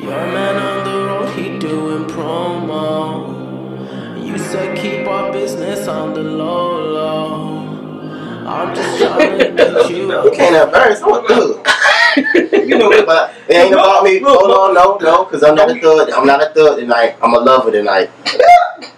Your man on the road, he doing promo. You said keep our business on the low, low. I'm just trying to get you. You can't have birds. I'm a thug. You know, but it ain't about me. Hold on, no, because I'm not a thug. I'm not a thug tonight. I'm a lover tonight.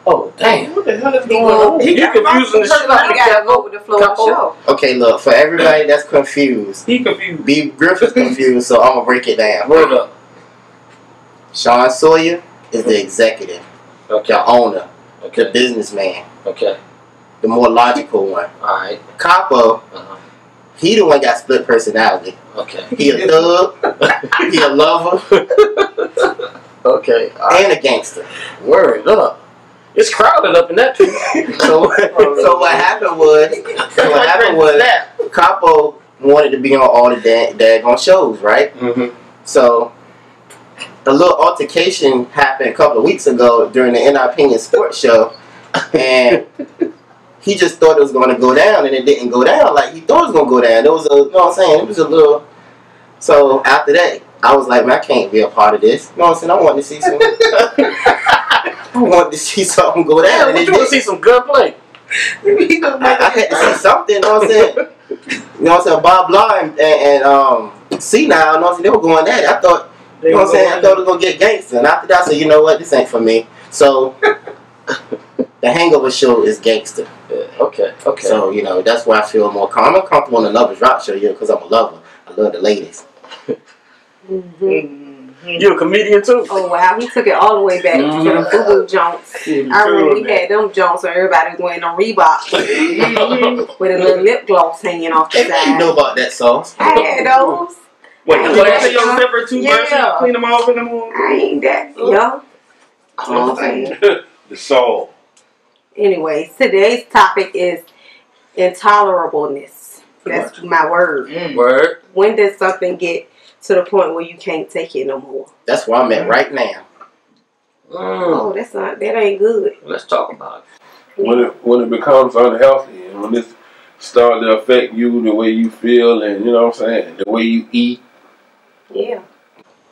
Oh, damn. What the hell is going on? He confusing the shit out of me. Gotta go with the flow of the show. Okay, look, for everybody that's confused, He confused. B. Griffith's confused, so I'm going to break it down. Word up. Sean Sawyer is the executive, Okay. the owner, the Okay. businessman, Okay. the more logical one. Alright. Capo, he the one got split personality. Okay. He a thug, he a lover, Okay. and a gangster. Word up. It's crowded up in that too. So what happened was, Capo wanted to be on all the daggone shows, right? Mm-hmm. So a little altercation happened a couple of weeks ago during the In Our Opinion sports show, and he just thought it was going to go down, and it didn't go down like he thought it was going to go down. There was a, you know what I'm saying? It was a little. So after that, I was like, man, I can't be a part of this. You know what I'm saying? I want to see some. I want to see something go down. Yeah, and but you want to see some good play. I had to see something. You know what I'm saying? You know what I'm saying? Bob Blah and C now, you know what I'm saying? They were going at it. I thought. You know what I'm saying? I thought it was going to get gangster. And after that, I said, you know what? This ain't for me. So, the Hangover show is gangster. Yeah, okay. So, you know, that's why I feel more calm. I'm comfortable on the Lovers Rock show, yeah, because I'm a lover. I love the ladies. You a comedian too? Oh, wow. He took it all the way back to the Boo-Boo Jones. I remember we had them Jones, so everybody was wearing them Reeboks with a little lip gloss hanging off the Hey, side. you know about that sauce. I had those. Wait, the class of your separate toothbrushes, Yeah. clean them off in the morning? I ain't that, yo. The soul. Anyway, today's topic is intolerableness. That's my word. Word. When does something get to the point where you can't take it no more? That's where I'm at right now. Oh, that ain't good. Let's talk about it. When it becomes unhealthy, and when it starts to affect you, the way you feel, and you know what I'm saying, the way you eat. Yeah.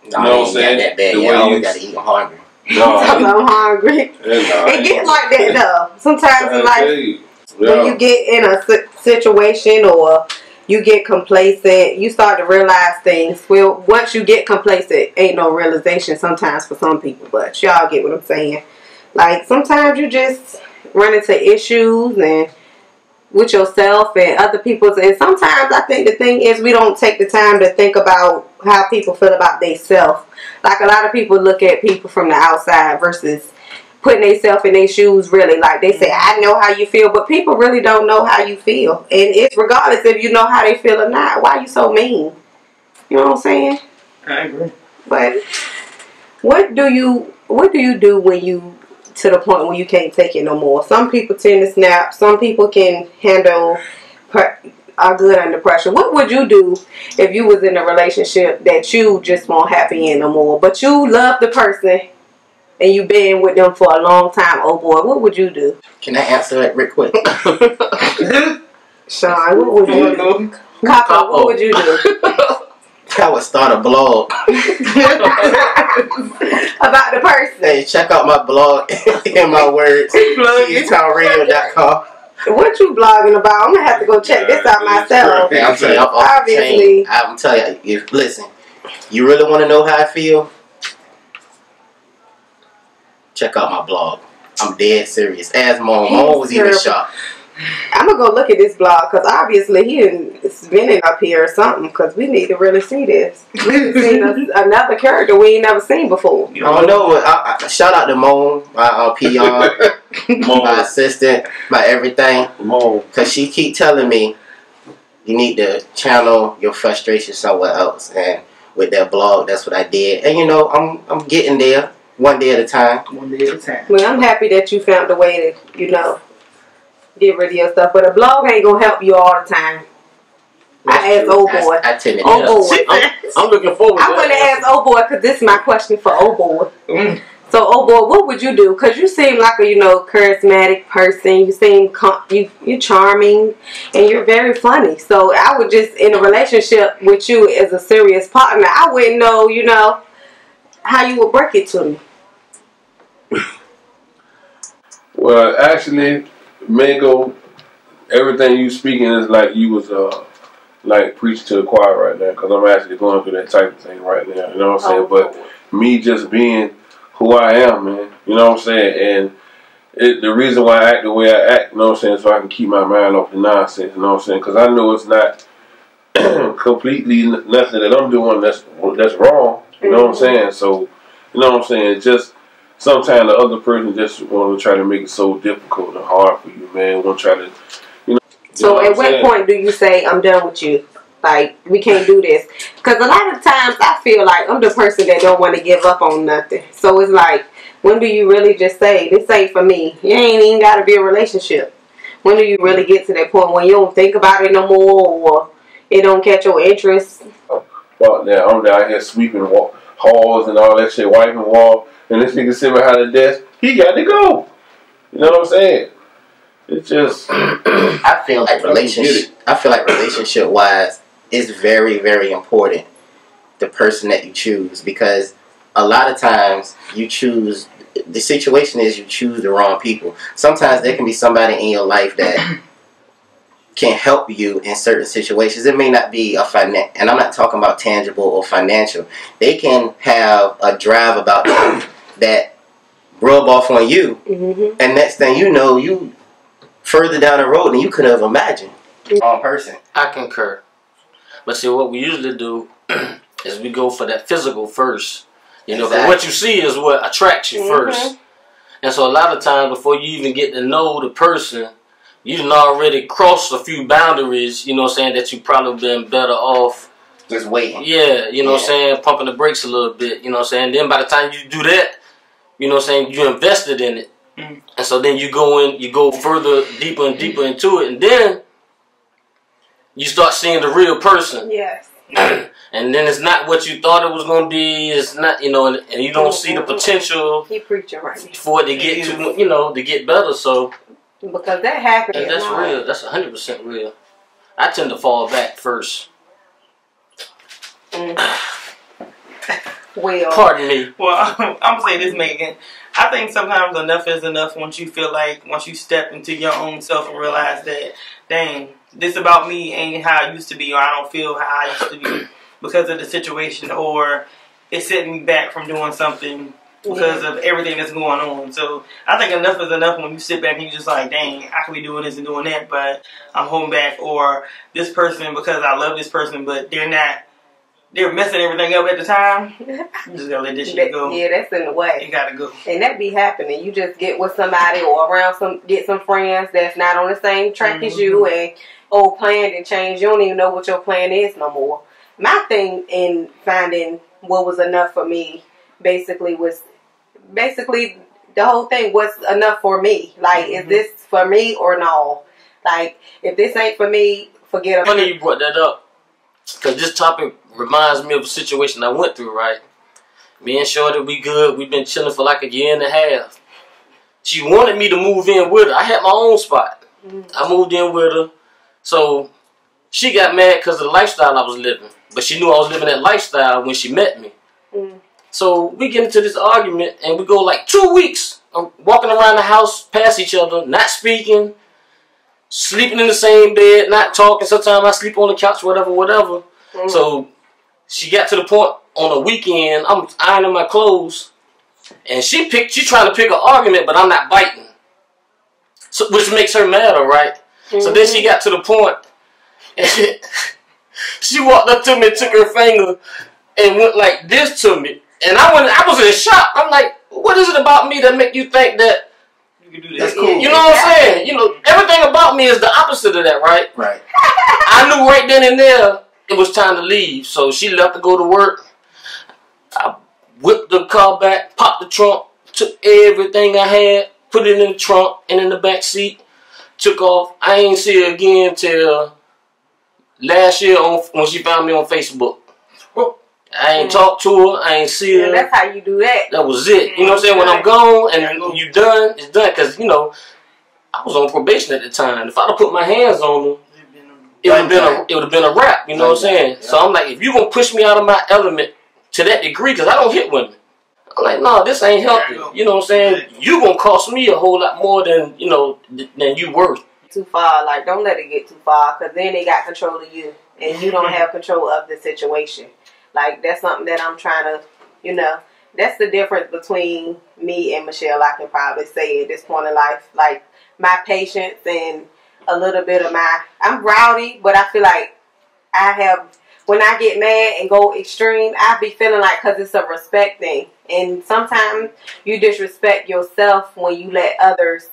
No, You know what I'm saying? that bad. The Yeah, way I always you- got to eat. I'm hungry. No, I'm hungry. It gets like that though. Sometimes in life, when you get in a situation or you get complacent, you start to realize things. Well, once you get complacent, ain't no realization sometimes for some people, but y'all get what I'm saying. Like, sometimes you just run into issues and with yourself and other people's, and sometimes I think the thing is we don't take the time to think about how people feel about themselves. Like, a lot of people look at people from the outside versus putting themselves in their shoes, really. Like, they say, I know how you feel, but people really don't know how you feel. And it's regardless if you know how they feel or not. Why you so mean? You know what I'm saying? I agree. But what do you do when you to the point where you can't take it no more? Some people tend to snap. Some people can handle are good under pressure. What would you do if you was in a relationship that you just won't happy in no more, but you love the person and you been with them for a long time? Oh boy, what would you do? Can I answer that real quick? Sean, what would you do? Capo, what would you do? I would start a blog. About the person. Hey, check out my blog and my words. Cheesetownradio.com. What you blogging about? I'm gonna have to go check this out myself. Hey, I'm telling you, I'm off the chain. I'm telling you, listen, you really want to know how I feel? Check out my blog. I'm dead serious. As Mom was even shocked. I'm gonna go look at this blog because obviously he is been up here or something, because we need to really see this. We've seen another character we ain't never seen before. I don't know. Shout out to Moan, my PR, my assistant, my everything. Because she keep telling me you need to channel your frustration somewhere else. And with that blog, that's what I did. And you know, I'm getting there one day at a time. One day at a time. Well, I'm happy that you found a way to, you know, get rid of your stuff, but a blog ain't gonna help you all the time. That's I asked true. old boy. I tend to Old boy. I'm looking forward to I want to ask old boy because this is my question for old boy. So, old boy, what would you do? Because you seem like a, you know, charismatic person. You seem you're charming and you're very funny. So I would just, in a relationship with you as a serious partner, I wouldn't know, you know, how you would break it to me. Well, actually, Mango, everything you speaking is like you was like preaching to the choir right now, because I'm actually going through that type of thing right now. You know what I'm saying? But me just being who I am, man. You know what I'm saying? And the reason why I act the way I act, you know what I'm saying, so I can keep my mind off the nonsense. You know what I'm saying? Because I know it's not completely nothing that I'm doing that's wrong. You know what I'm saying? So, you know what I'm saying? Just sometimes the other person just want to try to make it so difficult and hard for you, man. Want to try to, you know. So at what point do you say, I'm done with you? Like, we can't do this? Because a lot of times I feel like I'm the person that don't want to give up on nothing. So it's like, when do you really just say, this ain't for me? You ain't even got to be a relationship. When do you really get to that point when you don't think about it no more, or it don't catch your interest? Well, now I'm down here sweeping halls and all that shit, wiping walls, and this nigga sitting behind the desk, he got to go. You know what I'm saying? It's just I feel like relationship wise, it's very, very important the person that you choose, because a lot of times you choose, the situation is you choose the wrong people. Sometimes there can be somebody in your life that can help you in certain situations. It may not be and I'm not talking about tangible or financial. They can have a drive about them that rub off on you, and next thing you know, you further down the road than you could have imagined. Wrong person. I concur. But see, what we usually do is we go for that physical first. You know, exactly. What you see is what attracts you first. And so a lot of times before you even get to know the person, you done already crossed a few boundaries, you know what I'm saying, that you probably been better off just waiting. Yeah, you know what I'm saying, pumping the brakes a little bit, you know what I'm saying. Then by the time you do that, you know what I'm saying, you invested in it. And so then you go further, deeper and deeper into it, and then you start seeing the real person. Yes. And then it's not what you thought it was going to be. It's not, you know, and you don't see the potential for it to get to, you know, to get better. So because that happens, and that's real. That's 100% real. I tend to fall back first. Well, pardon me. Well, I'm gonna say this, Megan. I think sometimes enough is enough once you feel like, once you step into your own self and realize that, dang, this about me ain't how I used to be, or I don't feel how I used to be because of the situation, or it's setting me back from doing something because of everything that's going on. So I think enough is enough when you sit back and you just like, dang, I could be doing this and doing that, but I'm holding back. Or this person, because I love this person, but they're messing everything up at the time. You just gotta let this shit go. Yeah, that's in the way. You gotta go. And that be happening. You just get with somebody or around get some friends that's not on the same track as you, and old plan and change. You don't even know what your plan is no more. My thing in finding what was enough for me was the whole thing was enough for me. Like, is this for me or no? Like, if this ain't for me, forget about it. Funny you brought that up, because this topic reminds me of a situation I went through, right? Me and Shorty, we good. We've been chilling for like a year and a half. She wanted me to move in with her. I had my own spot. I moved in with her. So she got mad because of the lifestyle I was living. But she knew I was living that lifestyle when she met me. So we get into this argument, and we go like 2 weeks of walking around the house past each other, not speaking, sleeping in the same bed, not talking. Sometimes I sleep on the couch, whatever. So she got to the point on a weekend, I'm ironing my clothes, and she trying to pick an argument, but I'm not biting. So, which makes her madder, right? So then she got to the point, and she walked up to me and took her finger and went like this to me. And I was in shock. I'm like, what is it about me that make you think that you can do that? That's cool. You know what I'm saying? You know, everything about me is the opposite of that, right? Right. I knew right then and there it was time to leave. So she left to go to work. I whipped the car back, popped the trunk, took everything I had, put it in the trunk and in the back seat, took off. I ain't see her again till last year when she found me on Facebook. I ain't talked to her. I ain't see her. That's how you do that. That was it. You know what I'm saying? When I'm gone and you done, it's done. Because, you know, I was on probation at the time. If I'd have put my hands on her, it would have been a wrap. You know what I'm saying? So I'm like, if you're going to push me out of my element to that degree, because I don't hit women. I'm like, no, this ain't healthy. You know what I'm saying? You gonna cost me a whole lot more than, you know, than you worth. Too far, like, don't let it get too far, because then they got control of you, and you don't have control of the situation. Like, that's something that I'm trying to, you know, that's the difference between me and Michelle. I can probably say at this point in life, like, my patience and a little bit of I'm rowdy, but I feel like I have, when I get mad and go extreme, I be feeling like, because it's a respect thing. And sometimes you disrespect yourself when you let others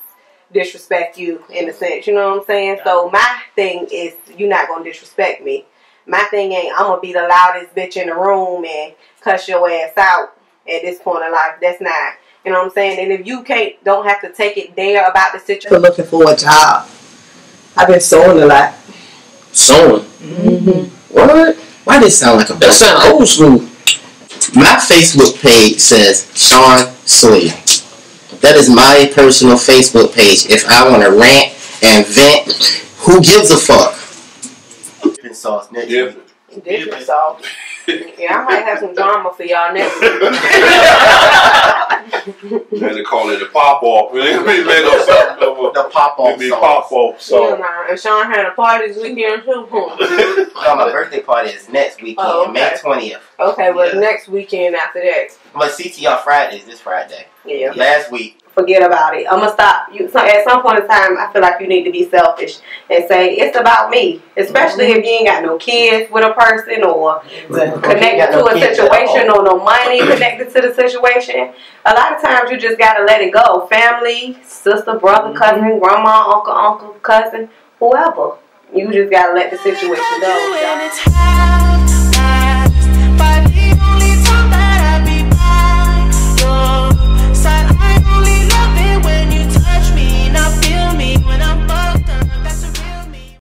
disrespect you, in a sense. You know what I'm saying? So my thing is, you're not going to disrespect me. My thing ain't, I'm going to be the loudest bitch in the room and cuss your ass out at this point in life. That's not, you know what I'm saying? And if you don't have to take it there about the situation. Looking for a job. I've been sewing a lot. Sewing? Mm-hmm. What? Why does it sound like a... That sound old school. My Facebook page says Sean Sawyer. That is my personal Facebook page. If I want to rant and vent, who gives a fuck? Dipping sauce next week. Dipping sauce. Yeah, I might have some drama for y'all next week. They call it the pop-off. The pop-off sauce. Pop-off sauce. Yeah, and Sean had a party this weekend too. No, my birthday party is next weekend, May 20th. Okay, well, next weekend after that. But CTR Friday is this Friday. Yeah. Last week. Forget about it. I'm going to stop. At some point in time, I feel like you need to be selfish and say, it's about me. Especially if you ain't got no kids with a person or connected to a situation or no money connected to the situation. A lot of times you just got to let it go. Family, sister, brother, cousin, grandma, uncle, cousin, whoever. You just got to let the situation go.